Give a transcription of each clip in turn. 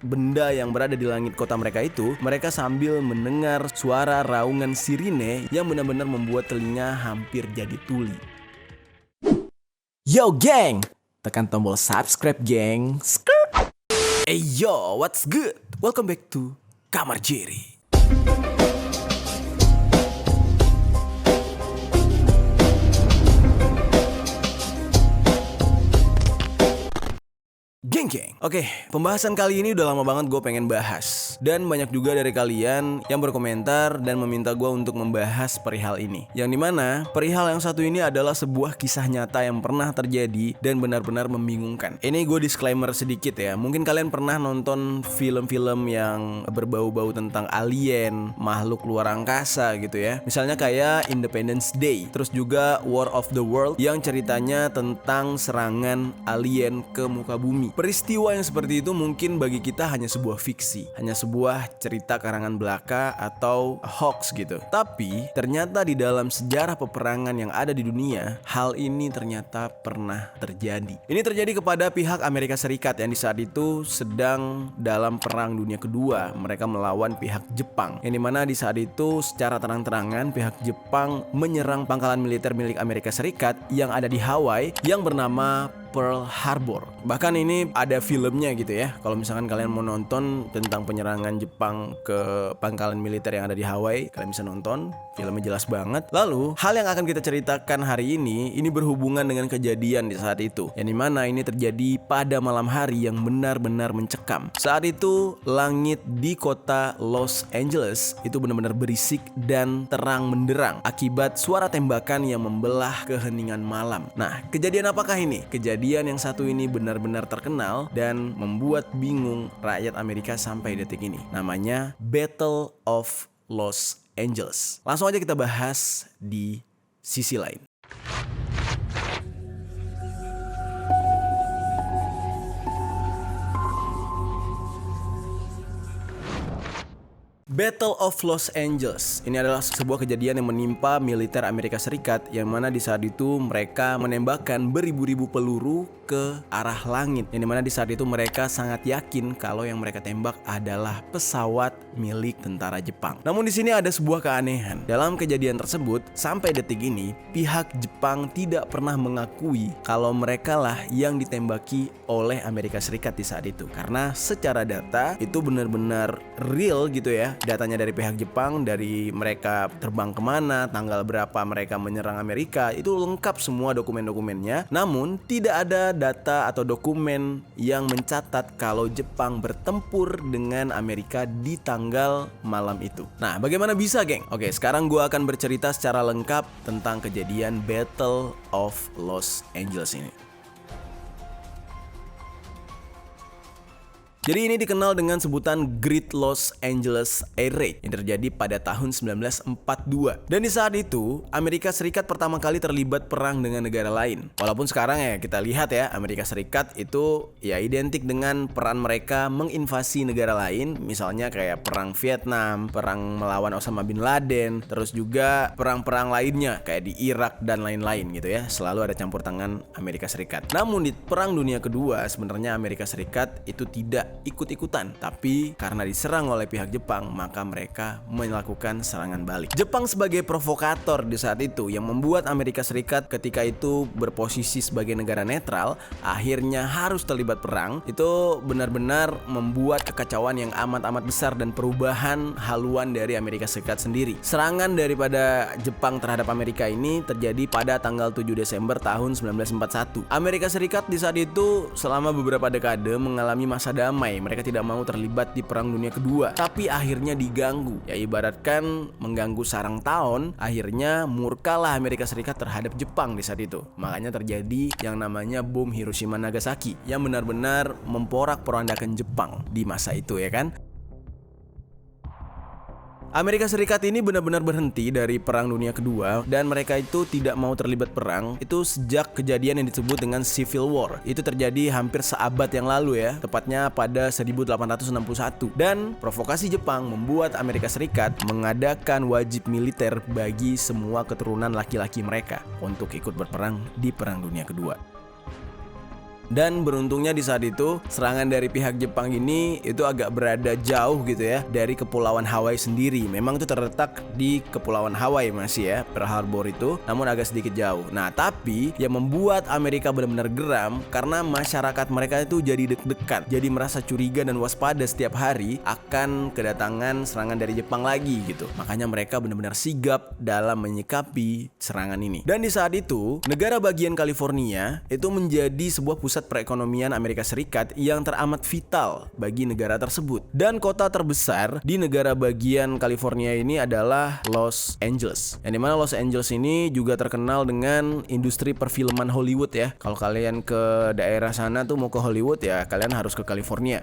benda yang berada di langit kota mereka itu, mereka sambil mendengar suara raungan sirine yang benar-benar membuat telinga hampir jadi tuli. Yo geng, tekan tombol subscribe geng. Hey yo, what's good? Welcome back to Kamar Jerry. Geng. Oke, pembahasan kali ini udah lama banget gue pengen bahas. Dan banyak juga dari kalian yang berkomentar dan meminta gue untuk membahas perihal ini. Yang dimana perihal yang satu ini adalah sebuah kisah nyata yang pernah terjadi dan benar-benar membingungkan. Ini gue disclaimer sedikit ya. Mungkin kalian pernah nonton film-film yang berbau-bau tentang alien, makhluk luar angkasa gitu ya. Misalnya kayak Independence Day. Terus juga War of the World yang ceritanya tentang serangan alien ke muka bumi. Peristiwa yang seperti itu mungkin bagi kita hanya sebuah fiksi, hanya sebuah cerita karangan belaka atau hoax gitu. Tapi ternyata di dalam sejarah peperangan yang ada di dunia, hal ini ternyata pernah terjadi. Ini terjadi kepada pihak Amerika Serikat yang di saat itu sedang dalam Perang Dunia Kedua. Mereka melawan pihak Jepang, yang dimana di saat itu secara terang-terangan pihak Jepang menyerang pangkalan militer milik Amerika Serikat yang ada di Hawaii yang bernama Pearl Harbor. Bahkan ini ada filmnya gitu ya. Kalau misalkan kalian mau nonton tentang penyerangan Jepang ke pangkalan militer yang ada di Hawaii, kalian bisa nonton. Filmnya jelas banget. Lalu, hal yang akan kita ceritakan hari ini berhubungan dengan kejadian di saat itu. Yang dimana ini terjadi pada malam hari yang benar-benar mencekam. Saat itu, langit di kota Los Angeles itu benar-benar berisik dan terang menderang akibat suara tembakan yang membelah keheningan malam. Nah, kejadian apakah ini? Kejadian yang satu ini benar-benar terkenal dan membuat bingung rakyat Amerika sampai detik ini. Namanya Battle of Los Angeles. Langsung aja kita bahas di sisi lain. Battle of Los Angeles ini adalah sebuah kejadian yang menimpa militer Amerika Serikat, yang mana di saat itu mereka menembakkan beribu-ribu peluru ke arah langit, yang dimana di saat itu mereka sangat yakin kalau yang mereka tembak adalah pesawat milik tentara Jepang. Namun di sini ada sebuah keanehan. Dalam kejadian tersebut, sampai detik ini pihak Jepang tidak pernah mengakui kalau mereka lah yang ditembaki oleh Amerika Serikat di saat itu, karena secara data itu benar-benar real gitu ya. Datanya dari pihak Jepang, dari mereka terbang kemana, tanggal berapa mereka menyerang Amerika, itu lengkap semua dokumen-dokumennya. Namun tidak ada data atau dokumen yang mencatat kalau Jepang bertempur dengan Amerika di tanggal malam itu. Nah, bagaimana bisa geng? Oke, sekarang gue akan bercerita secara lengkap tentang kejadian Battle of Los Angeles ini. Jadi ini dikenal dengan sebutan Great Los Angeles Air Raid yang terjadi pada tahun 1942. Dan di saat itu, Amerika Serikat pertama kali terlibat perang dengan negara lain. Walaupun sekarang ya kita lihat ya, Amerika Serikat itu ya identik dengan peran mereka menginvasi negara lain. Misalnya kayak perang Vietnam, perang melawan Osama Bin Laden, terus juga perang-perang lainnya kayak di Irak dan lain-lain gitu ya. Selalu ada campur tangan Amerika Serikat. Namun di Perang Dunia Kedua sebenarnya Amerika Serikat itu tidak ikut-ikutan, tapi karena diserang oleh pihak Jepang, maka mereka melakukan serangan balik. Jepang sebagai provokator di saat itu yang membuat Amerika Serikat ketika itu berposisi sebagai negara netral, akhirnya harus terlibat perang. Itu benar-benar membuat kekacauan yang amat-amat besar dan perubahan haluan dari Amerika Serikat sendiri. Serangan daripada Jepang terhadap Amerika ini terjadi pada tanggal 7 Desember tahun 1941. Amerika Serikat di saat itu selama beberapa dekade mengalami masa damai. Mereka tidak mau terlibat di Perang Dunia Kedua, tapi akhirnya diganggu. Ya ibaratkan mengganggu sarang tawon, akhirnya murkalah Amerika Serikat terhadap Jepang di saat itu. Makanya terjadi yang namanya bom Hiroshima Nagasaki yang benar-benar memporak-porandakan Jepang di masa itu ya kan. Amerika Serikat ini benar-benar berhenti dari Perang Dunia Kedua dan mereka itu tidak mau terlibat perang itu sejak kejadian yang disebut dengan Civil War. Itu terjadi hampir seabad yang lalu ya, tepatnya pada 1861. Dan provokasi Jepang membuat Amerika Serikat mengadakan wajib militer bagi semua keturunan laki-laki mereka untuk ikut berperang di Perang Dunia Kedua. Dan beruntungnya di saat itu serangan dari pihak Jepang ini itu agak berada jauh gitu ya dari kepulauan Hawaii sendiri. Memang itu terletak di kepulauan Hawaii masih ya, Pearl Harbor itu, namun agak sedikit jauh. Nah, tapi yang membuat Amerika benar-benar geram karena masyarakat mereka itu jadi deg-degan, jadi merasa curiga dan waspada setiap hari akan kedatangan serangan dari Jepang lagi gitu. Makanya mereka benar-benar sigap dalam menyikapi serangan ini. Dan di saat itu, negara bagian California itu menjadi sebuah pusat perekonomian Amerika Serikat yang teramat vital bagi negara tersebut. Dan kota terbesar di negara bagian California ini adalah Los Angeles. Yang dimana Los Angeles ini juga terkenal dengan industri perfilman Hollywood ya. Kalau kalian ke daerah sana tuh mau ke Hollywood ya, kalian harus ke California.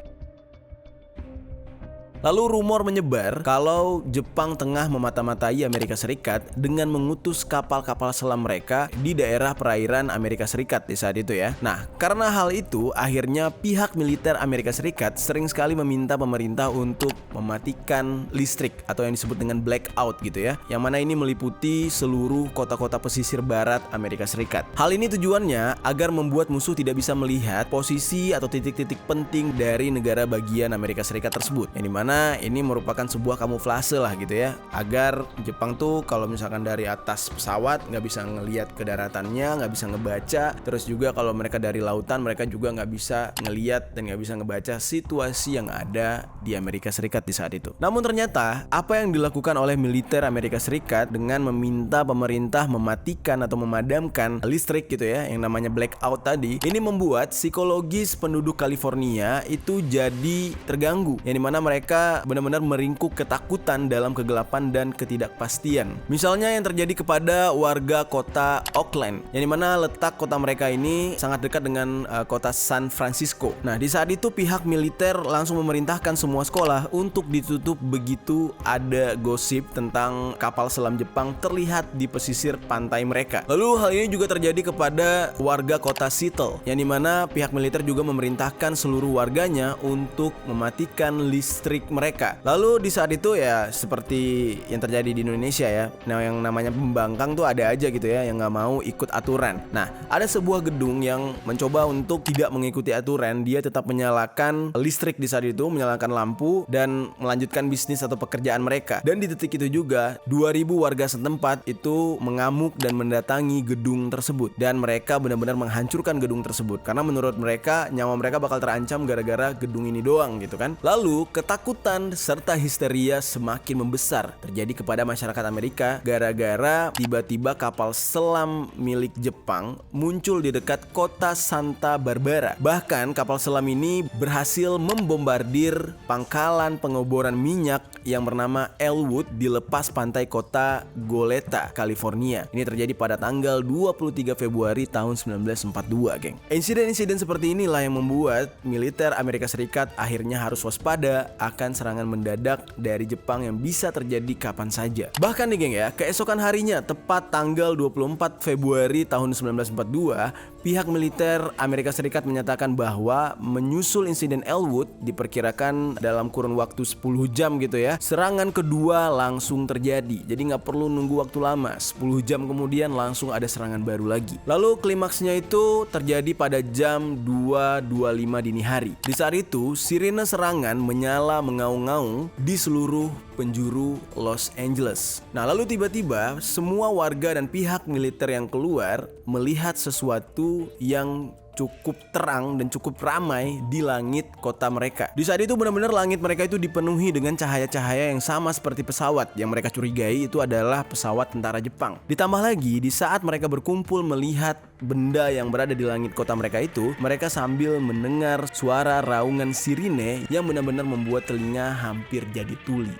Lalu rumor menyebar kalau Jepang tengah memata-matai Amerika Serikat dengan mengutus kapal-kapal selam mereka di daerah perairan Amerika Serikat di saat itu ya. Nah, karena hal itu akhirnya pihak militer Amerika Serikat sering sekali meminta pemerintah untuk mematikan listrik atau yang disebut dengan blackout gitu ya. Yang mana ini meliputi seluruh kota-kota pesisir barat Amerika Serikat. Hal ini tujuannya agar membuat musuh tidak bisa melihat posisi atau titik-titik penting dari negara bagian Amerika Serikat tersebut. Yang dimana ini merupakan sebuah kamuflase lah gitu ya, agar Jepang tuh kalau misalkan dari atas pesawat nggak bisa ngelihat ke daratannya, nggak bisa ngebaca. Terus juga kalau mereka dari lautan, mereka juga nggak bisa ngelihat dan nggak bisa ngebaca situasi yang ada di Amerika Serikat di saat itu. Namun ternyata apa yang dilakukan oleh militer Amerika Serikat dengan meminta pemerintah mematikan atau memadamkan listrik gitu ya, yang namanya blackout tadi, ini membuat psikologis penduduk California itu jadi terganggu, yang dimana mereka benar-benar meringkuk ketakutan dalam kegelapan dan ketidakpastian. Misalnya yang terjadi kepada warga kota Oakland, yang dimana letak kota mereka ini sangat dekat dengan kota San Francisco. Nah, di saat itu pihak militer langsung memerintahkan semua sekolah untuk ditutup begitu ada gosip tentang kapal selam Jepang terlihat di pesisir pantai mereka. Lalu hal ini juga terjadi kepada warga kota Seattle, yang dimana pihak militer juga memerintahkan seluruh warganya untuk mematikan listrik mereka. Lalu di saat itu ya seperti yang terjadi di Indonesia ya, nah yang namanya pembangkang tuh ada aja gitu ya yang nggak mau ikut aturan. Nah, ada sebuah gedung yang mencoba untuk tidak mengikuti aturan, dia tetap menyalakan listrik di saat itu, menyalakan lampu dan melanjutkan bisnis atau pekerjaan mereka. Dan di detik itu juga 2000 warga setempat itu mengamuk dan mendatangi gedung tersebut, dan mereka benar-benar menghancurkan gedung tersebut karena menurut mereka nyawa mereka bakal terancam gara-gara gedung ini doang gitu kan. Lalu ketakutan serta histeria semakin membesar terjadi kepada masyarakat Amerika gara-gara tiba-tiba kapal selam milik Jepang muncul di dekat kota Santa Barbara. Bahkan kapal selam ini berhasil membombardir pangkalan pengeboran minyak yang bernama Elwood di lepas pantai kota Goleta, California. Ini terjadi pada tanggal 23 Februari tahun 1942, geng. Insiden-insiden seperti inilah yang membuat militer Amerika Serikat akhirnya harus waspada akan serangan mendadak dari Jepang yang bisa terjadi kapan saja. Bahkan nih geng ya, keesokan harinya tepat tanggal 24 Februari tahun 1942, pihak militer Amerika Serikat menyatakan bahwa menyusul insiden Elwood diperkirakan dalam kurun waktu 10 jam gitu ya, serangan kedua langsung terjadi. Jadi nggak perlu nunggu waktu lama, 10 jam kemudian langsung ada serangan baru lagi. Lalu klimaksnya itu terjadi pada jam 2.25 dini hari. Di saat itu sirine serangan menyala mengaung-ngaung di seluruh penjuru Los Angeles. Nah, lalu tiba-tiba semua warga dan pihak militer yang keluar melihat sesuatu yang cukup terang dan cukup ramai di langit kota mereka. Di saat itu benar-benar langit mereka itu dipenuhi dengan cahaya-cahaya yang sama seperti pesawat. Yang mereka curigai itu adalah pesawat tentara Jepang. Ditambah lagi di saat mereka berkumpul melihat benda yang berada di langit kota mereka itu, mereka sambil mendengar suara raungan sirine yang benar-benar membuat telinga hampir jadi tuli.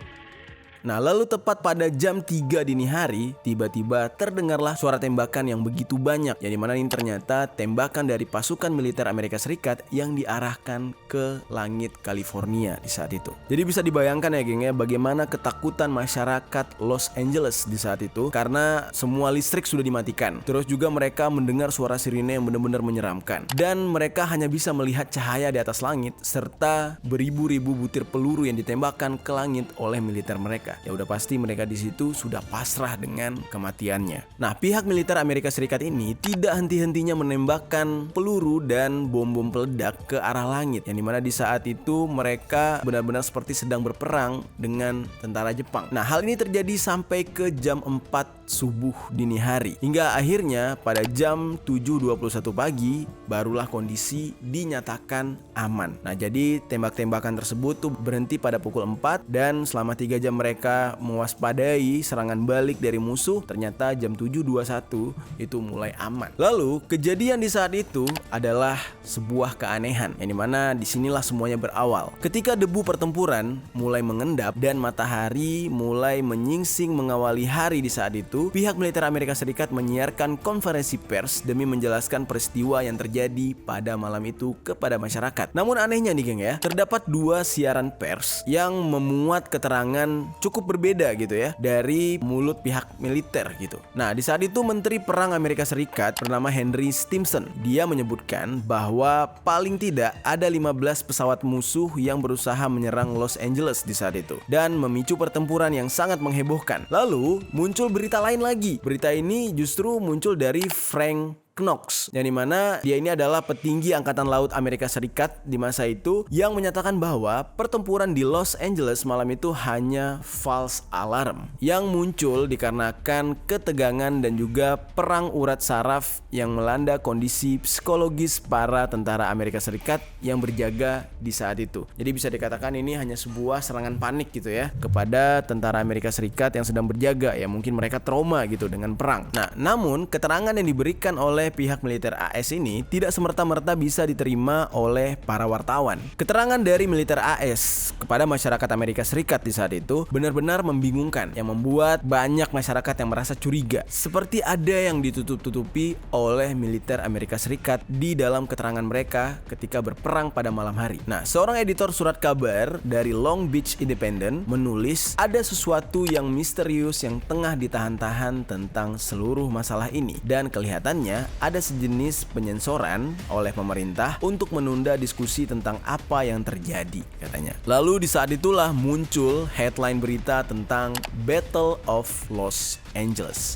Nah, lalu tepat pada jam 3 dini hari, tiba-tiba terdengarlah suara tembakan yang begitu banyak, yang dimana ini ternyata tembakan dari pasukan militer Amerika Serikat yang diarahkan ke langit California di saat itu. Jadi bisa dibayangkan ya geng ya, bagaimana ketakutan masyarakat Los Angeles di saat itu, karena semua listrik sudah dimatikan. Terus juga mereka mendengar suara sirine yang benar-benar menyeramkan, dan mereka hanya bisa melihat cahaya di atas langit serta beribu-ribu butir peluru yang ditembakkan ke langit oleh militer mereka. mereka. Ya udah pasti mereka di situ sudah pasrah dengan kematiannya. Nah, pihak militer Amerika Serikat ini tidak henti-hentinya menembakkan peluru dan bom-bom peledak ke arah langit, yang dimana di saat itu mereka benar-benar seperti sedang berperang dengan tentara Jepang. Nah, hal ini terjadi sampai ke jam 4 subuh dini hari, hingga akhirnya pada jam 7.21 pagi barulah kondisi dinyatakan aman. Nah, jadi tembak-tembakan tersebut tuh berhenti pada pukul 4, dan selama 3 jam mereka mewaspadai serangan balik dari musuh. Ternyata jam 7.21 itu mulai aman. Lalu kejadian di saat itu adalah sebuah keanehan, yang dimana disinilah semuanya berawal. Ketika debu pertempuran mulai mengendap dan matahari mulai menyingsing mengawali hari di saat itu, pihak militer Amerika Serikat menyiarkan konferensi pers demi menjelaskan peristiwa yang terjadi pada malam itu kepada masyarakat. Namun anehnya nih geng ya, terdapat 2 siaran pers yang memuat keterangan cukup berbeda gitu ya dari mulut pihak militer gitu. Nah, di saat itu Menteri Perang Amerika Serikat bernama Henry Stimson, dia menyebutkan bahwa paling tidak ada 15 pesawat musuh yang berusaha menyerang Los Angeles di saat itu dan memicu pertempuran yang sangat menghebohkan. Lalu muncul berita lain lagi. Berita ini justru muncul dari Frank Knox, yang dimana dia ini adalah petinggi Angkatan Laut Amerika Serikat di masa itu, yang menyatakan bahwa pertempuran di Los Angeles malam itu hanya false alarm yang muncul dikarenakan ketegangan dan juga perang urat saraf yang melanda kondisi psikologis para tentara Amerika Serikat yang berjaga di saat itu. Jadi bisa dikatakan ini hanya sebuah serangan panik gitu ya kepada tentara Amerika Serikat yang sedang berjaga, ya mungkin mereka trauma gitu dengan perang. Nah, namun keterangan yang diberikan oleh pihak militer AS ini tidak semerta-merta bisa diterima oleh para wartawan. Keterangan dari militer AS kepada masyarakat Amerika Serikat di saat itu benar-benar membingungkan, yang membuat banyak masyarakat yang merasa curiga, seperti ada yang ditutup-tutupi oleh militer Amerika Serikat di dalam keterangan mereka ketika berperang pada malam hari. Nah, seorang editor surat kabar dari Long Beach Independent menulis ada sesuatu yang misterius yang tengah ditahan-tahan tentang seluruh masalah ini, dan kelihatannya ada sejenis penyensoran oleh pemerintah untuk menunda diskusi tentang apa yang terjadi, katanya. Lalu di saat itulah muncul headline berita tentang Battle of Los Angeles.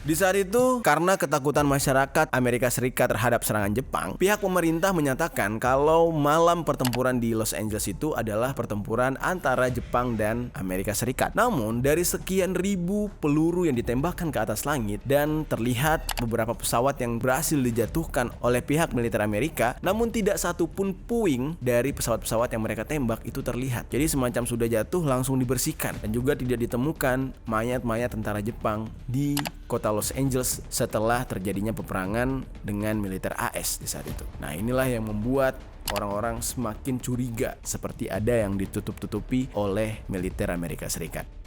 Di saat itu, karena ketakutan masyarakat Amerika Serikat terhadap serangan Jepang, pihak pemerintah menyatakan kalau malam pertempuran di Los Angeles itu adalah pertempuran antara Jepang dan Amerika Serikat. Namun, dari sekian ribu peluru yang ditembakkan ke atas langit dan terlihat beberapa pesawat yang berhasil dijatuhkan oleh pihak militer Amerika, namun tidak satu pun puing dari pesawat-pesawat yang mereka tembak itu terlihat. Jadi semacam sudah jatuh langsung dibersihkan, dan juga tidak ditemukan mayat-mayat tentara Jepang di kota Los Angeles setelah terjadinya peperangan dengan militer AS di saat itu. Nah, inilah yang membuat orang-orang semakin curiga, seperti ada yang ditutup-tutupi oleh militer Amerika Serikat.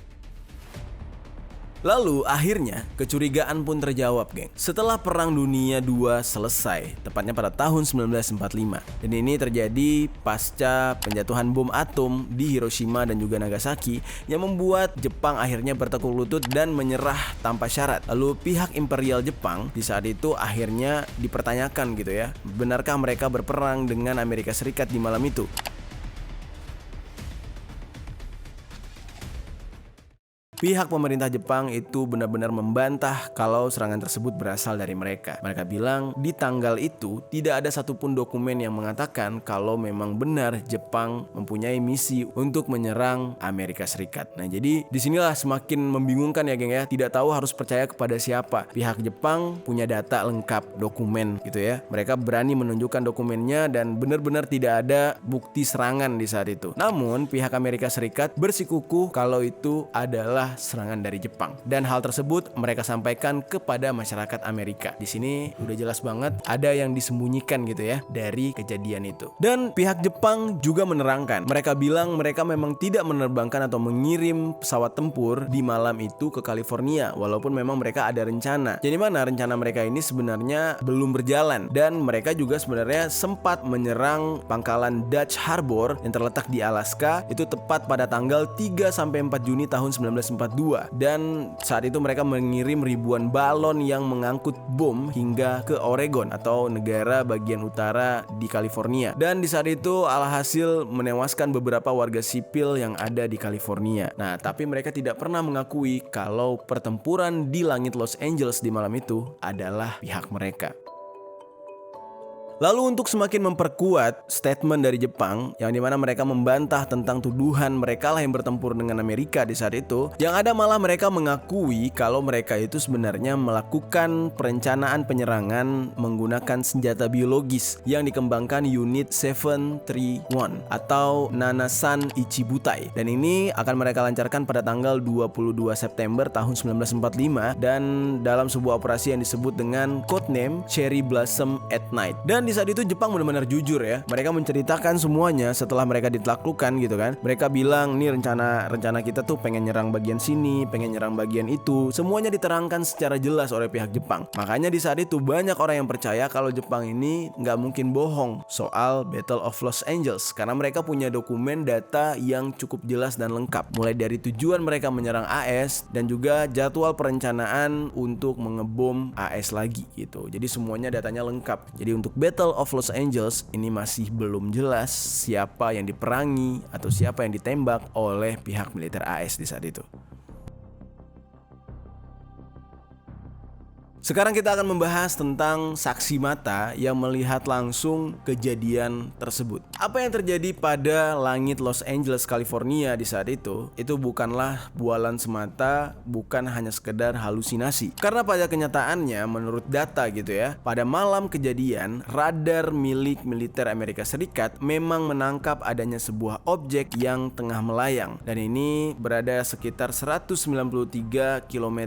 Lalu akhirnya kecurigaan pun terjawab, geng. Setelah Perang Dunia II selesai, tepatnya pada tahun 1945. Dan ini terjadi pasca penjatuhan bom atom di Hiroshima dan juga Nagasaki, yang membuat Jepang akhirnya bertekuk lutut dan menyerah tanpa syarat. Lalu pihak Imperial Jepang di saat itu akhirnya dipertanyakan gitu ya, benarkah mereka berperang dengan Amerika Serikat di malam itu? Pihak pemerintah Jepang itu benar-benar membantah kalau serangan tersebut berasal dari mereka. Mereka bilang di tanggal itu tidak ada satupun dokumen yang mengatakan kalau memang benar Jepang mempunyai misi untuk menyerang Amerika Serikat. Nah, jadi disinilah semakin membingungkan ya geng ya. Tidak tahu harus percaya kepada siapa. Pihak Jepang punya data lengkap, dokumen gitu ya. Mereka berani menunjukkan dokumennya dan benar-benar tidak ada bukti serangan di saat itu. Namun pihak Amerika Serikat bersikukuh kalau itu adalah serangan dari Jepang, dan hal tersebut mereka sampaikan kepada masyarakat Amerika. Di sini udah jelas banget ada yang disembunyikan gitu ya dari kejadian itu. Dan pihak Jepang juga menerangkan, mereka bilang mereka memang tidak menerbangkan atau mengirim pesawat tempur di malam itu ke California, walaupun memang mereka ada rencana. Jadi mana rencana mereka ini sebenarnya belum berjalan, dan mereka juga sebenarnya sempat menyerang pangkalan Dutch Harbor yang terletak di Alaska itu tepat pada tanggal 3-4 Juni tahun 1945. 1942 dan saat itu mereka mengirim ribuan balon yang mengangkut bom hingga ke Oregon atau negara bagian utara di California. Dan di saat itu alhasil menewaskan beberapa warga sipil yang ada di California. Nah, tapi mereka tidak pernah mengakui kalau pertempuran di langit Los Angeles di malam itu adalah pihak mereka. Lalu untuk semakin memperkuat statement dari Jepang yang dimana mereka membantah tentang tuduhan mereka lah yang bertempur dengan Amerika di saat itu, yang ada malah mereka mengakui kalau mereka itu sebenarnya melakukan perencanaan penyerangan menggunakan senjata biologis yang dikembangkan Unit 731 atau Nanasan Ichibutai, dan ini akan mereka lancarkan pada tanggal 22 September tahun 1945 dan dalam sebuah operasi yang disebut dengan codename Cherry Blossom at Night. Dan di saat itu Jepang benar-benar jujur ya. Mereka menceritakan semuanya setelah mereka ditaklukkan gitu kan. Mereka bilang nih rencana kita tuh pengen nyerang bagian sini, pengen nyerang bagian itu. Semuanya diterangkan secara jelas oleh pihak Jepang. Makanya di saat itu banyak orang yang percaya kalau Jepang ini nggak mungkin bohong soal Battle of Los Angeles karena mereka punya dokumen data yang cukup jelas dan lengkap. Mulai dari tujuan mereka menyerang AS dan juga jadwal perencanaan untuk mengebom AS lagi gitu. Jadi semuanya datanya lengkap. Jadi untuk Battle of Los Angeles ini masih belum jelas siapa yang diperangi atau siapa yang ditembak oleh pihak militer AS di saat itu. Sekarang kita akan membahas tentang saksi mata yang melihat langsung kejadian tersebut. Apa yang terjadi pada langit Los Angeles, California di saat itu bukanlah bualan semata, bukan hanya sekedar halusinasi. Karena pada kenyataannya menurut data gitu ya, pada malam kejadian radar milik militer Amerika Serikat memang menangkap adanya sebuah objek yang tengah melayang. Dan ini berada sekitar 193 km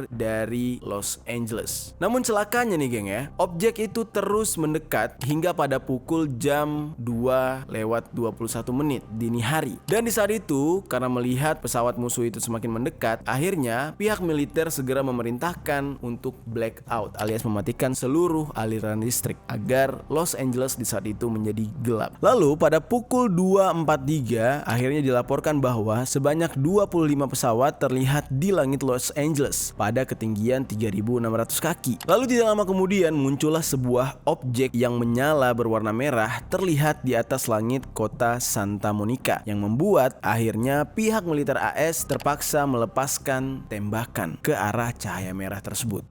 dari Los Angeles. Namun celakanya nih geng ya, objek itu terus mendekat hingga pada pukul jam 2:21 dini hari. Dan di saat itu karena melihat pesawat musuh itu semakin mendekat, akhirnya pihak militer segera memerintahkan untuk blackout alias mematikan seluruh aliran listrik agar Los Angeles di saat itu menjadi gelap. Lalu pada pukul 2:43 akhirnya dilaporkan bahwa sebanyak 25 pesawat terlihat di langit Los Angeles pada ketinggian 3.600 kaki. Lalu tidak lama kemudian muncullah sebuah objek yang menyala berwarna merah terlihat di atas langit kota Santa Monica yang membuat akhirnya pihak militer AS terpaksa melepaskan tembakan ke arah cahaya merah tersebut.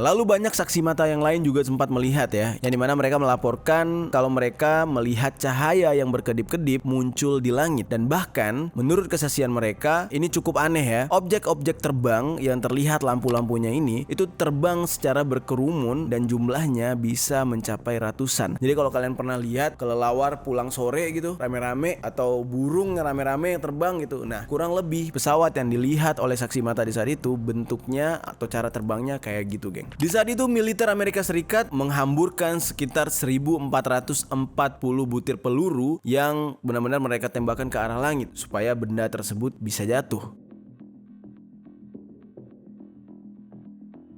Lalu banyak saksi mata yang lain juga sempat melihat ya, yang dimana mereka melaporkan kalau mereka melihat cahaya yang berkedip-kedip muncul di langit. Dan bahkan menurut kesaksian mereka ini cukup aneh ya, objek-objek terbang yang terlihat lampu-lampunya ini itu terbang secara berkerumun dan jumlahnya bisa mencapai ratusan. Jadi kalau kalian pernah lihat kelelawar pulang sore gitu rame-rame atau burung rame-rame yang terbang gitu, nah kurang lebih pesawat yang dilihat oleh saksi mata di saat itu bentuknya atau cara terbangnya kayak gitu geng. Di saat itu militer Amerika Serikat menghamburkan sekitar 1440 butir peluru yang benar-benar mereka tembakan ke arah langit supaya benda tersebut bisa jatuh.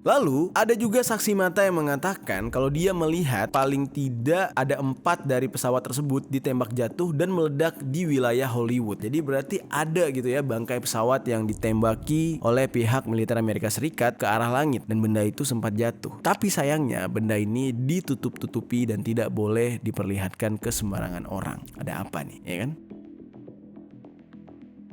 Lalu ada juga saksi mata yang mengatakan kalau dia melihat paling tidak ada 4 dari pesawat tersebut ditembak jatuh dan meledak di wilayah Hollywood. Jadi berarti ada gitu ya bangkai pesawat yang ditembaki oleh pihak militer Amerika Serikat ke arah langit dan benda itu sempat jatuh. Tapi sayangnya benda ini ditutup-tutupi dan tidak boleh diperlihatkan ke sembarangan orang. Ada apa nih, ya kan?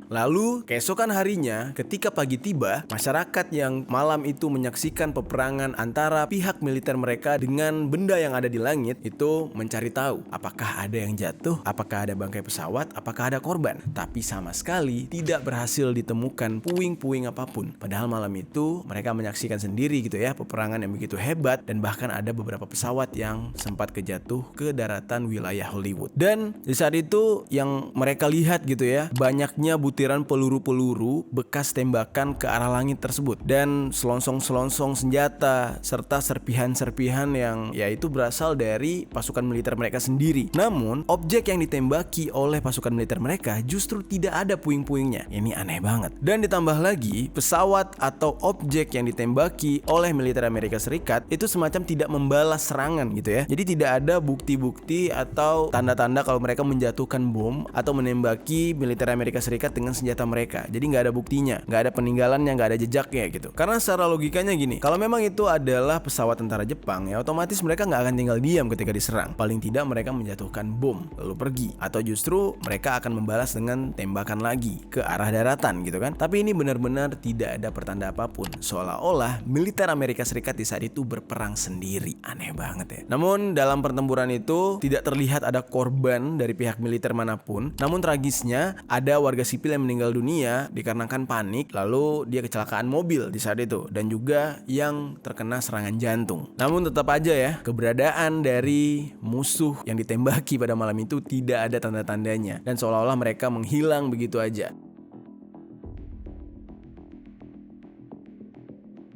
Lalu keesokan harinya ketika pagi tiba, masyarakat yang malam itu menyaksikan peperangan antara pihak militer mereka dengan benda yang ada di langit itu mencari tahu apakah ada yang jatuh, apakah ada bangkai pesawat, apakah ada korban. Tapi sama sekali tidak berhasil ditemukan puing-puing apapun. Padahal malam itu mereka menyaksikan sendiri gitu ya peperangan yang begitu hebat dan bahkan ada beberapa pesawat yang sempat kejatuh ke daratan wilayah Hollywood. Dan di saat itu yang mereka lihat gitu ya, banyaknya butir butiran peluru-peluru bekas tembakan ke arah langit tersebut dan selongsong-selongsong senjata serta serpihan-serpihan yang yaitu berasal dari pasukan militer mereka sendiri. Namun, objek yang ditembaki oleh pasukan militer mereka justru tidak ada puing-puingnya. Ini aneh banget. Dan ditambah lagi, pesawat atau objek yang ditembaki oleh militer Amerika Serikat itu semacam tidak membalas serangan gitu ya. Jadi tidak ada bukti-bukti atau tanda-tanda kalau mereka menjatuhkan bom atau menembaki militer Amerika Serikat dengan senjata mereka. Jadi nggak ada buktinya, nggak ada peninggalannya, nggak ada jejaknya gitu. Karena secara logikanya gini, kalau memang itu adalah pesawat tentara Jepang ya otomatis mereka nggak akan tinggal diam ketika diserang. Paling tidak mereka menjatuhkan bom lalu pergi, atau justru mereka akan membalas dengan tembakan lagi ke arah daratan gitu kan. Tapi ini benar-benar tidak ada pertanda apapun, seolah-olah militer Amerika Serikat di saat itu berperang sendiri. Aneh banget ya. Namun dalam pertempuran itu tidak terlihat ada korban dari pihak militer manapun. Namun tragisnya ada warga sipil yang meninggal dunia dikarenakan panik lalu dia kecelakaan mobil di saat itu, dan juga yang terkena serangan jantung. Namun tetap aja ya, keberadaan dari musuh yang ditembaki pada malam itu tidak ada tanda-tandanya dan seolah-olah mereka menghilang begitu aja.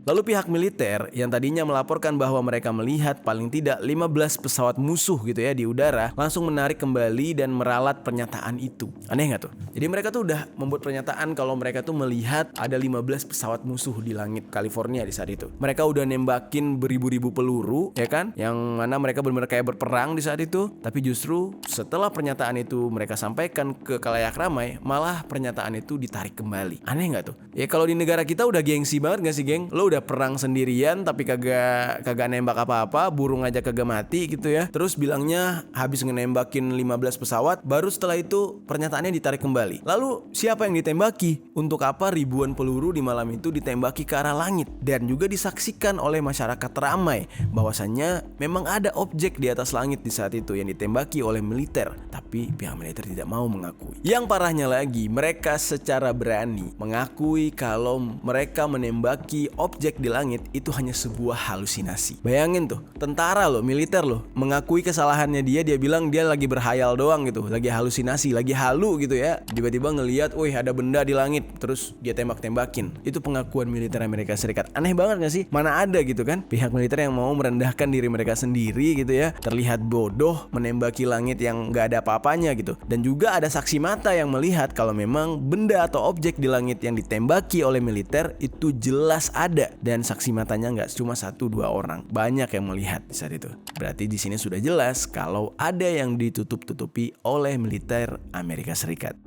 Lalu pihak militer yang tadinya melaporkan bahwa mereka melihat paling tidak 15 pesawat musuh gitu ya di udara langsung menarik kembali dan meralat pernyataan itu. Aneh gak tuh? Jadi mereka tuh udah membuat pernyataan kalau mereka tuh melihat ada 15 pesawat musuh di langit California di saat itu. Mereka udah nembakin beribu-ribu peluru ya kan, yang mana mereka benar-benar kayak berperang di saat itu. Tapi justru setelah pernyataan itu mereka sampaikan ke khalayak ramai, malah pernyataan itu ditarik kembali. Aneh gak tuh? Ya kalau di negara kita udah gengsi banget gak sih geng? Lo udah perang sendirian tapi kagak nembak apa-apa, burung aja kagak mati gitu ya. Terus bilangnya habis ngenembakin 15 pesawat, baru setelah itu pernyataannya ditarik kembali. Lalu siapa yang ditembaki? Untuk apa ribuan peluru di malam itu ditembaki ke arah langit? Dan juga disaksikan oleh masyarakat ramai bahwasannya memang ada objek di atas langit di saat itu yang ditembaki oleh militer, tapi pihak militer tidak mau mengakui. Yang parahnya lagi, mereka secara berani mengakui kalau mereka menembaki objek di langit itu hanya sebuah halusinasi. Bayangin tuh, tentara loh, militer loh, mengakui kesalahannya dia bilang dia lagi berhayal doang gitu, lagi halusinasi, lagi halu gitu ya. Tiba-tiba ngelihat, wih ada benda di langit, terus dia tembak-tembakin. Itu pengakuan militer Amerika Serikat. Aneh banget gak sih? Mana ada gitu kan pihak militer yang mau merendahkan diri mereka sendiri gitu ya, terlihat bodoh menembaki langit yang gak ada apa-apanya gitu. Dan juga ada saksi mata yang melihat kalau memang benda atau objek di langit yang ditembaki oleh militer itu jelas ada, dan saksi matanya nggak cuma 1-2 orang, banyak yang melihat di saat itu. Berarti di sini sudah jelas kalau ada yang ditutup-tutupi oleh militer Amerika Serikat.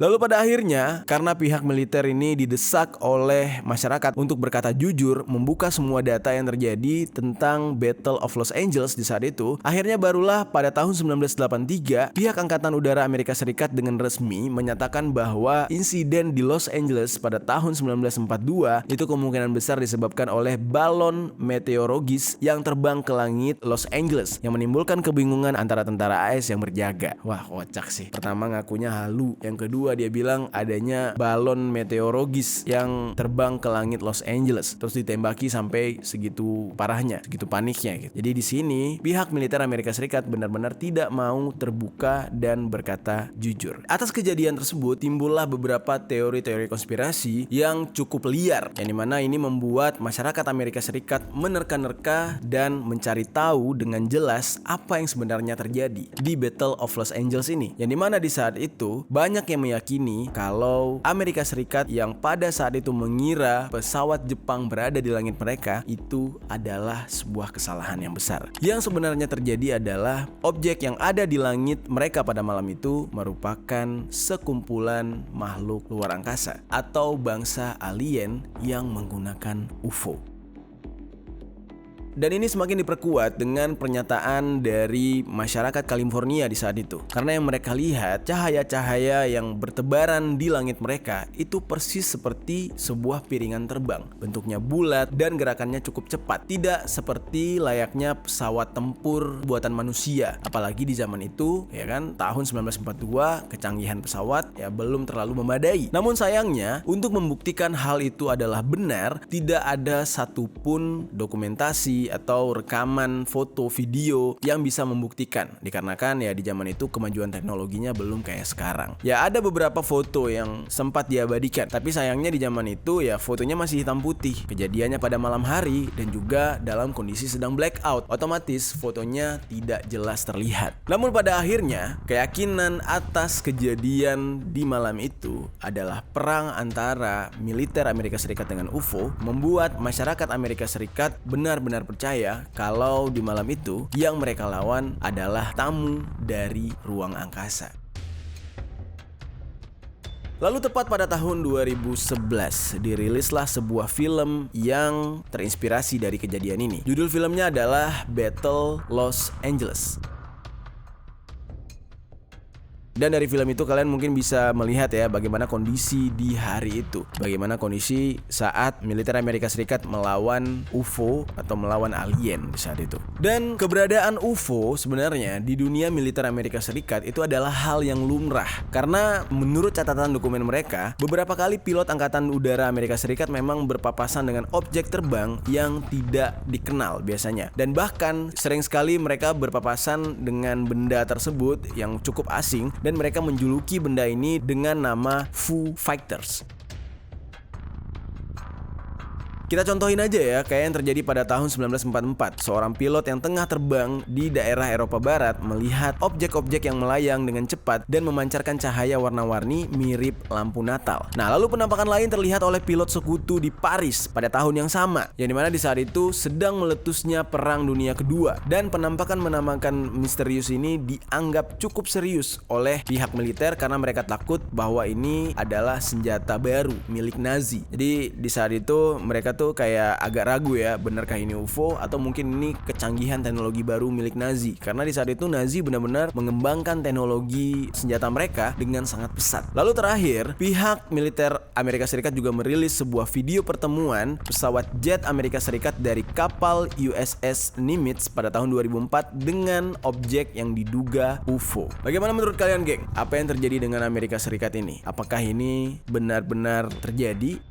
Lalu pada akhirnya, karena pihak militer ini didesak oleh masyarakat untuk berkata jujur, membuka semua data yang terjadi tentang Battle of Los Angeles di saat itu, akhirnya barulah pada tahun 1983, pihak Angkatan Udara Amerika Serikat dengan resmi menyatakan bahwa insiden di Los Angeles pada tahun 1942 itu kemungkinan besar disebabkan oleh balon meteorologis yang terbang ke langit Los Angeles yang menimbulkan kebingungan antara tentara AS yang berjaga. Wah, kocak sih. Pertama ngakunya halu, yang kedua dia bilang adanya balon meteorologis yang terbang ke langit Los Angeles terus ditembaki sampai segitu parahnya, segitu paniknya gitu. Jadi di sini pihak militer Amerika Serikat benar-benar tidak mau terbuka dan berkata jujur. Atas kejadian tersebut timbullah beberapa teori-teori konspirasi yang cukup liar, yang dimana ini membuat masyarakat Amerika Serikat menerka-nerka dan mencari tahu dengan jelas apa yang sebenarnya terjadi di Battle of Los Angeles ini, yang dimana di saat itu banyak yang meyakini kalau Amerika Serikat yang pada saat itu mengira pesawat Jepang berada di langit mereka itu adalah sebuah kesalahan yang besar. Yang sebenarnya terjadi adalah objek yang ada di langit mereka pada malam itu merupakan sekumpulan makhluk luar angkasa atau bangsa alien yang menggunakan UFO. Dan ini semakin diperkuat dengan pernyataan dari masyarakat California di saat itu. Karena yang mereka lihat, cahaya-cahaya yang bertebaran di langit mereka itu persis seperti sebuah piringan terbang. Bentuknya bulat dan gerakannya cukup cepat. Tidak seperti layaknya pesawat tempur buatan manusia. Apalagi di zaman itu, ya kan, tahun 1942, kecanggihan pesawat ya belum terlalu memadai. Namun sayangnya, untuk membuktikan hal itu adalah benar, tidak ada satupun dokumentasi bukti atau rekaman foto video yang bisa membuktikan, dikarenakan ya di zaman itu kemajuan teknologinya belum kayak sekarang. Ya ada beberapa foto yang sempat diabadikan, tapi sayangnya di zaman itu ya fotonya masih hitam putih, kejadiannya pada malam hari dan juga dalam kondisi sedang blackout, otomatis fotonya tidak jelas terlihat. Namun pada akhirnya keyakinan atas kejadian di malam itu adalah perang antara militer Amerika Serikat dengan UFO membuat masyarakat Amerika Serikat benar-benar percaya kalau di malam itu yang mereka lawan adalah tamu dari ruang angkasa. Lalu tepat pada tahun 2011 dirilislah sebuah film yang terinspirasi dari kejadian ini. Judul filmnya adalah Battle Los Angeles. Dan dari film itu kalian mungkin bisa melihat ya bagaimana kondisi di hari itu. Bagaimana kondisi saat militer Amerika Serikat melawan UFO atau melawan alien di saat itu. Dan keberadaan UFO sebenarnya di dunia militer Amerika Serikat itu adalah hal yang lumrah. Karena menurut catatan dokumen mereka, beberapa kali pilot Angkatan Udara Amerika Serikat memang berpapasan dengan objek terbang yang tidak dikenal biasanya. Dan bahkan sering sekali mereka berpapasan dengan benda tersebut yang cukup asing, dan mereka menjuluki benda ini dengan nama Foo Fighters. Kita contohin aja ya, kayak yang terjadi pada tahun 1944. Seorang pilot yang tengah terbang di daerah Eropa Barat melihat objek-objek yang melayang dengan cepat dan memancarkan cahaya warna-warni mirip lampu Natal. Nah, lalu penampakan lain terlihat oleh pilot sekutu di Paris pada tahun yang sama, yang dimana di saat itu sedang meletusnya Perang Dunia Kedua. Dan penampakan misterius ini dianggap cukup serius oleh pihak militer karena mereka takut bahwa ini adalah senjata baru milik Nazi. Jadi di saat itu mereka tuh kayak agak ragu ya, benarkah ini UFO atau mungkin ini kecanggihan teknologi baru milik Nazi. Karena di saat itu Nazi benar-benar mengembangkan teknologi senjata mereka dengan sangat pesat. Lalu terakhir, pihak militer Amerika Serikat juga merilis sebuah video pertemuan pesawat jet Amerika Serikat dari kapal USS Nimitz pada tahun 2004 dengan objek yang diduga UFO. Bagaimana menurut kalian, geng? Apa yang terjadi dengan Amerika Serikat ini? Apakah ini benar-benar terjadi